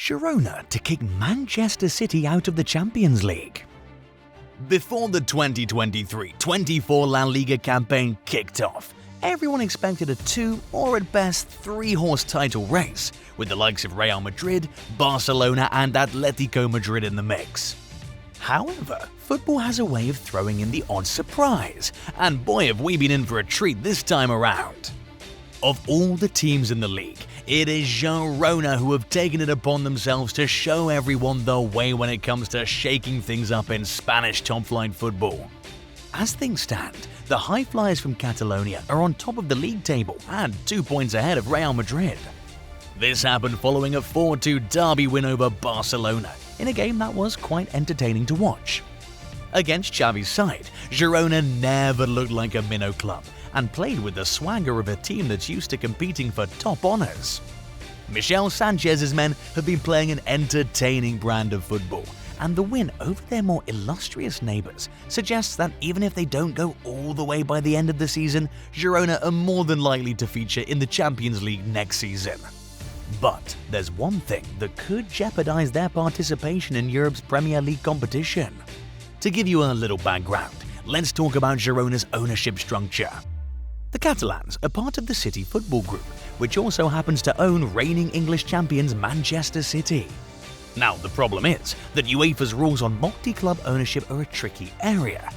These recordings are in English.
Girona to kick Manchester City out of the Champions League. Before the 2023-24 La Liga campaign kicked off, everyone expected a 2 or at best 3-horse title race, with the likes of Real Madrid, Barcelona and Atletico Madrid in the mix. However, football has a way of throwing in the odd surprise, and boy have we been in for a treat this time around. Of all the teams in the league, it is Girona who have taken it upon themselves to show everyone the way when it comes to shaking things up in Spanish top-flight football. As things stand, the High Flyers from Catalonia are on top of the league table and 2 points ahead of Real Madrid. This happened following a 4-2 derby win over Barcelona, in a game that was quite entertaining to watch. Against Xavi's side, Girona never looked like a minnow club and played with the swagger of a team that's used to competing for top honours. Michel Sanchez's men have been playing an entertaining brand of football, and the win over their more illustrious neighbours suggests that even if they don't go all the way by the end of the season, Girona are more than likely to feature in the Champions League next season. But there's one thing that could jeopardise their participation in Europe's Premier League competition. To give you a little background, let's talk about Girona's ownership structure. The Catalans are part of the City Football Group, which also happens to own reigning English champions Manchester City. Now, the problem is that UEFA's rules on multi-club ownership are a tricky area,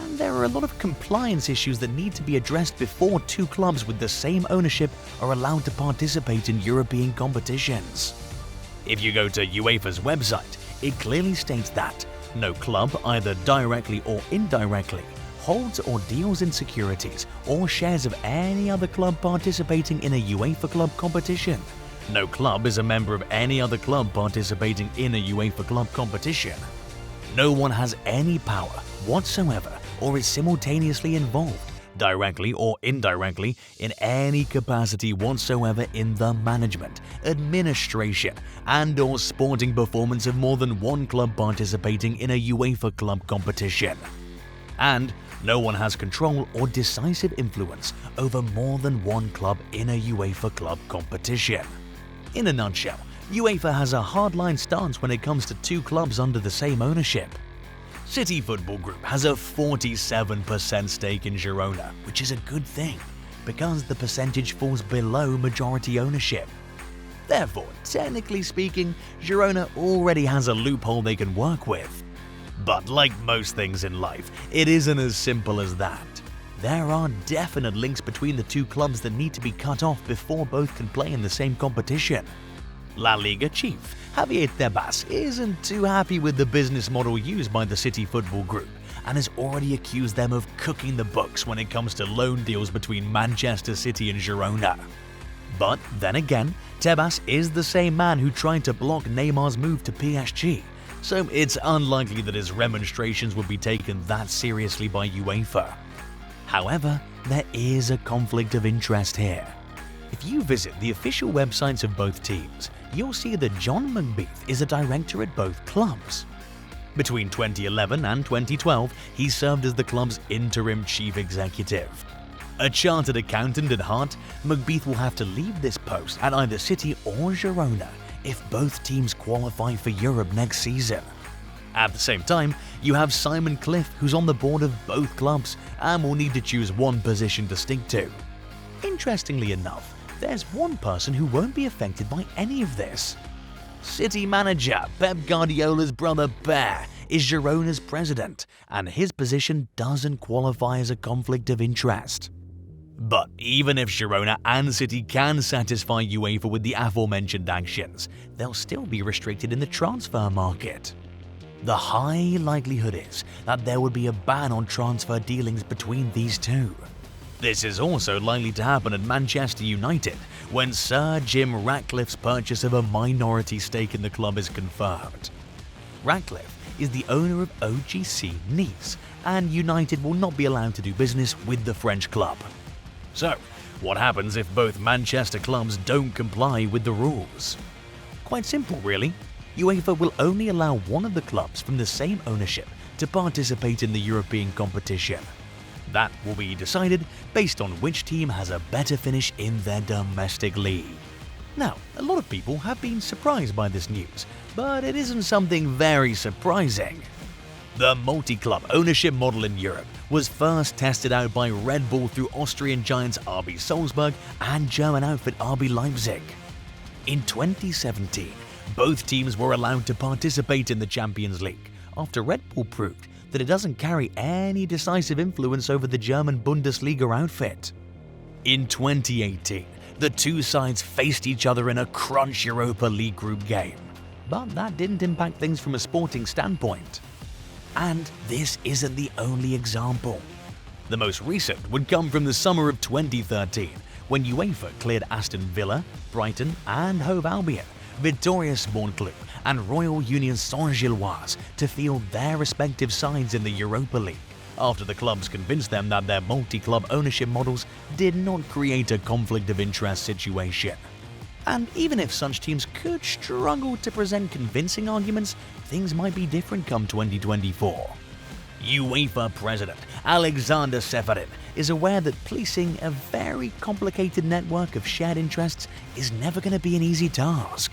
and there are a lot of compliance issues that need to be addressed before 2 clubs with the same ownership are allowed to participate in European competitions. If you go to UEFA's website, it clearly states that no club, either directly or indirectly, holds or deals in securities or shares of any other club participating in a UEFA club competition. No club is a member of any other club participating in a UEFA club competition. No one has any power whatsoever or is simultaneously involved, directly or indirectly, in any capacity whatsoever in the management, administration, and/or sporting performance of more than one club participating in a UEFA club competition. And no one has control or decisive influence over more than one club in a UEFA club competition. In a nutshell, UEFA has a hardline stance when it comes to 2 clubs under the same ownership. City Football Group has a 47% stake in Girona, which is a good thing, because the percentage falls below majority ownership. Therefore, technically speaking, Girona already has a loophole they can work with. But like most things in life, it isn't as simple as that. There are definite links between the 2 clubs that need to be cut off before both can play in the same competition. La Liga chief Javier Tebas isn't too happy with the business model used by the City Football Group and has already accused them of cooking the books when it comes to loan deals between Manchester City and Girona. But then again, Tebas is the same man who tried to block Neymar's move to PSG, so it's unlikely that his remonstrations would be taken that seriously by UEFA. However, there is a conflict of interest here. If you visit the official websites of both teams, you'll see that John McBeath is a director at both clubs. Between 2011 and 2012, he served as the club's interim chief executive. A chartered accountant at heart, McBeath will have to leave this post at either City or Girona if both teams qualify for Europe next season. At the same time, you have Simon Cliff, who's on the board of both clubs and will need to choose one position to stick to. Interestingly enough, there's one person who won't be affected by any of this. City manager Pep Guardiola's brother Bear is Girona's president, and his position doesn't qualify as a conflict of interest. But even if Girona and City can satisfy UEFA with the aforementioned actions, they'll still be restricted in the transfer market. The high likelihood is that there would be a ban on transfer dealings between these 2. This is also likely to happen at Manchester United when Sir Jim Ratcliffe's purchase of a minority stake in the club is confirmed. Ratcliffe is the owner of OGC Nice, and United will not be allowed to do business with the French club. So, what happens if both Manchester clubs don't comply with the rules? Quite simple, really. UEFA will only allow one of the clubs from the same ownership to participate in the European competition. That will be decided based on which team has a better finish in their domestic league. Now, a lot of people have been surprised by this news, but it isn't something very surprising. The multi-club ownership model in Europe was first tested out by Red Bull through Austrian giants RB Salzburg and German outfit RB Leipzig. In 2017, both teams were allowed to participate in the Champions League after Red Bull proved that it doesn't carry any decisive influence over the German Bundesliga outfit. In 2018, the two sides faced each other in a crunch Europa League group game, but that didn't impact things from a sporting standpoint. And this isn't the only example. The most recent would come from the summer of 2013, when UEFA cleared Aston Villa, Brighton and Hove Albion, Victoria Sport Club and Royal Union Saint-Gilloise to field their respective sides in the Europa League, after the clubs convinced them that their multi-club ownership models did not create a conflict of interest situation. And even if such teams could struggle to present convincing arguments, things might be different come 2024. UEFA President Alexander Seferin is aware that policing a very complicated network of shared interests is never going to be an easy task.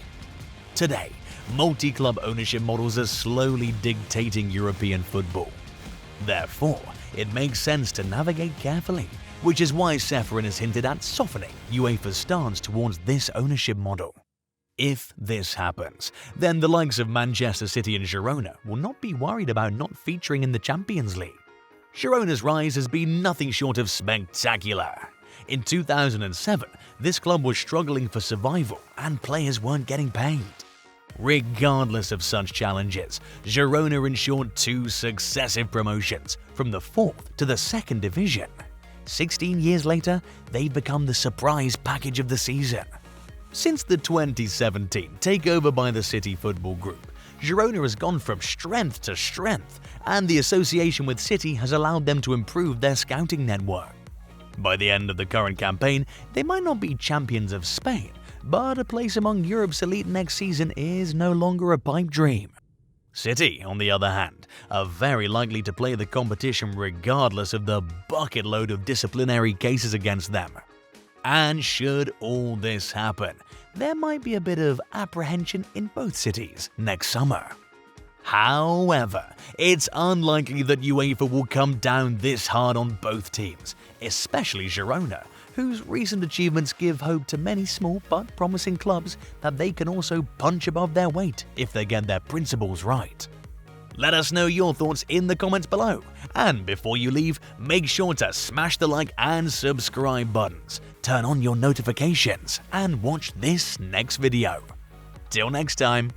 Today, multi-club ownership models are slowly dictating European football. Therefore, it makes sense to navigate carefully, which is why Seferin has hinted at softening UEFA's stance towards this ownership model. If this happens, then the likes of Manchester City and Girona will not be worried about not featuring in the Champions League. Girona's rise has been nothing short of spectacular. In 2007, this club was struggling for survival and players weren't getting paid. Regardless of such challenges, Girona ensured 2 successive promotions from the 4th to the 2nd division. 16 years later, they've become the surprise package of the season. Since the 2017 takeover by the City Football Group, Girona has gone from strength to strength, and the association with City has allowed them to improve their scouting network. By the end of the current campaign, they might not be champions of Spain, but a place among Europe's elite next season is no longer a pipe dream. City, on the other hand, are very likely to play the competition regardless of the bucket load of disciplinary cases against them. And should all this happen, there might be a bit of apprehension in both cities next summer. However, it's unlikely that UEFA will come down this hard on both teams, especially Girona, whose recent achievements give hope to many small but promising clubs that they can also punch above their weight if they get their principles right. Let us know your thoughts in the comments below, and before you leave, make sure to smash the like and subscribe buttons, turn on your notifications, and watch this next video. Till next time.